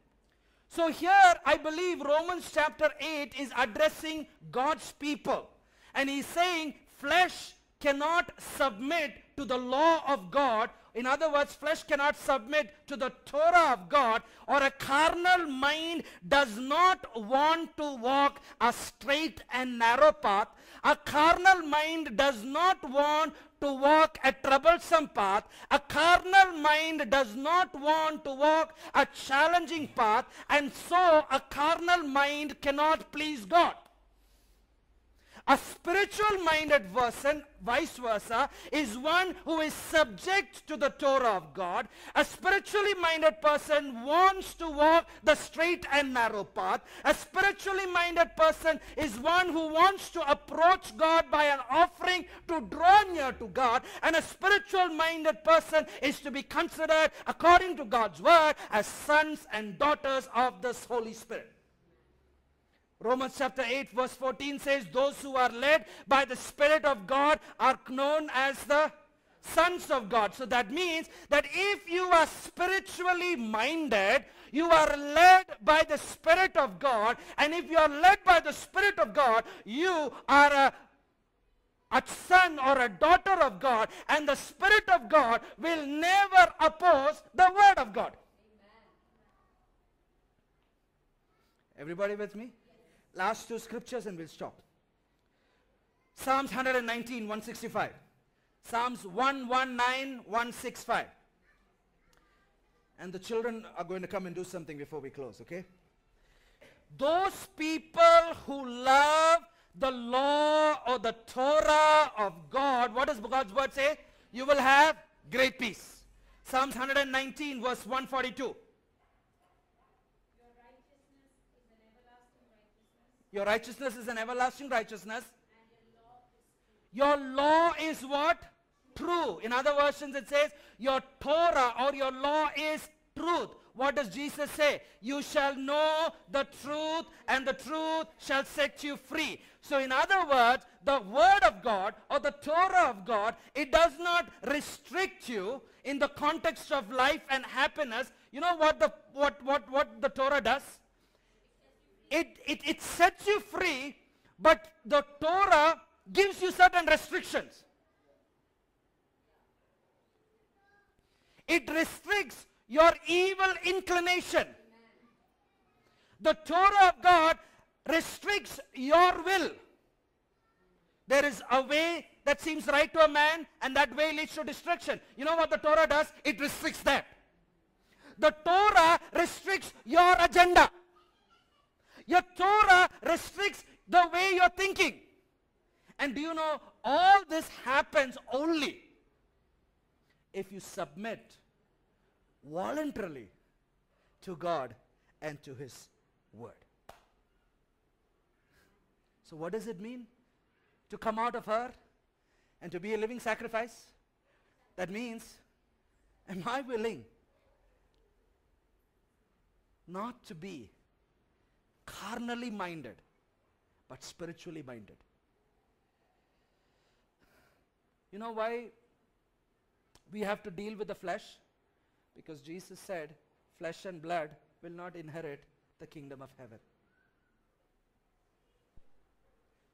[SPEAKER 1] So here, I believe Romans chapter 8 is addressing God's people. And he's saying, flesh cannot submit to the law of God. In other words, flesh cannot submit to the Torah of God, or a carnal mind does not want to walk a straight and narrow path. A carnal mind does not want to walk a troublesome path. A carnal mind does not want to walk a challenging path, and so a carnal mind cannot please God. A spiritual minded person, vice versa, is one who is subject to the Torah of God. A spiritually minded person wants to walk the straight and narrow path. A spiritually minded person is one who wants to approach God by an offering to draw near to God. And a spiritual minded person is to be considered, according to God's word, as sons and daughters of the Holy Spirit. Romans chapter 8 verse 14 says, those who are led by the Spirit of God are known as the sons of God. So that means that if you are spiritually minded, you are led by the Spirit of God. And if you are led by the Spirit of God, you are a son or a daughter of God. And the Spirit of God will never oppose the Word of God. Everybody with me? Last two scriptures and we'll stop. Psalms 119, 165. Psalms 119, 165. And the children are going to come and do something before we close, okay? Those people who love the law or the Torah of God, what does God's word say? You will have great peace. Psalms 119, verse 142. Your righteousness is an everlasting righteousness. Your law is what? True. In other versions it says, your Torah or your law is truth. What does Jesus say? You shall know the truth, and the truth shall set you free. So in other words, the word of God or the Torah of God, it does not restrict you in the context of life and happiness. You know what the Torah does? It sets you free, but the Torah gives you certain restrictions. It restricts your evil inclination. The Torah of God restricts your will. There is a way that seems right to a man, and that way leads to destruction. You know what the Torah does? It restricts that. The Torah restricts your agenda. Your Torah restricts the way you're thinking. And do you know, all this happens only if you submit voluntarily to God and to His word. So what does it mean to come out of her and to be a living sacrifice? That means, am I willing not to be carnally minded, but spiritually minded? You know why we have to deal with the flesh? Because Jesus said, flesh and blood will not inherit the kingdom of heaven.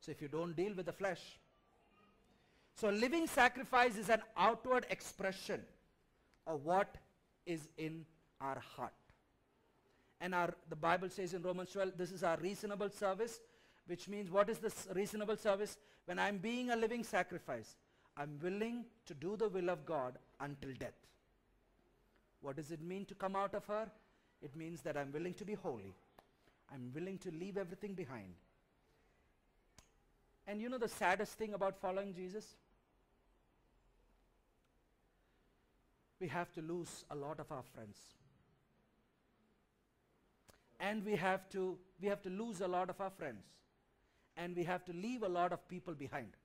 [SPEAKER 1] So if you don't deal with the flesh. So a living sacrifice is an outward expression of what is in our heart. And the Bible says in Romans 12, this is our reasonable service, which means, what is this reasonable service? When I'm being a living sacrifice, I'm willing to do the will of God until death. What does it mean to come out of her? It means that I'm willing to be holy. I'm willing to leave everything behind. And you know the saddest thing about following Jesus? We have to lose a lot of our friends. And we have to lose a lot of our friends. And we have to leave a lot of people behind.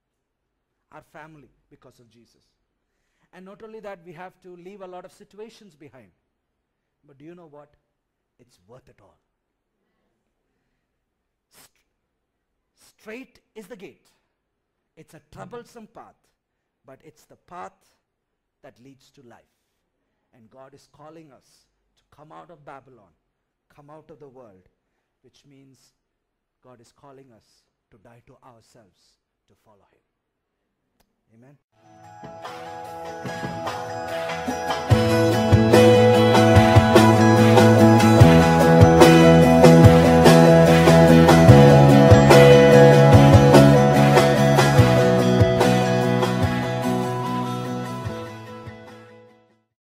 [SPEAKER 1] Our family, because of Jesus. And not only that, we have to leave a lot of situations behind. But do you know what? It's worth it all. Straight is the gate. It's a troublesome path, but it's the path that leads to life. And God is calling us to come out of Babylon, come out of the world, which means God is calling us to die to ourselves to follow Him. Amen.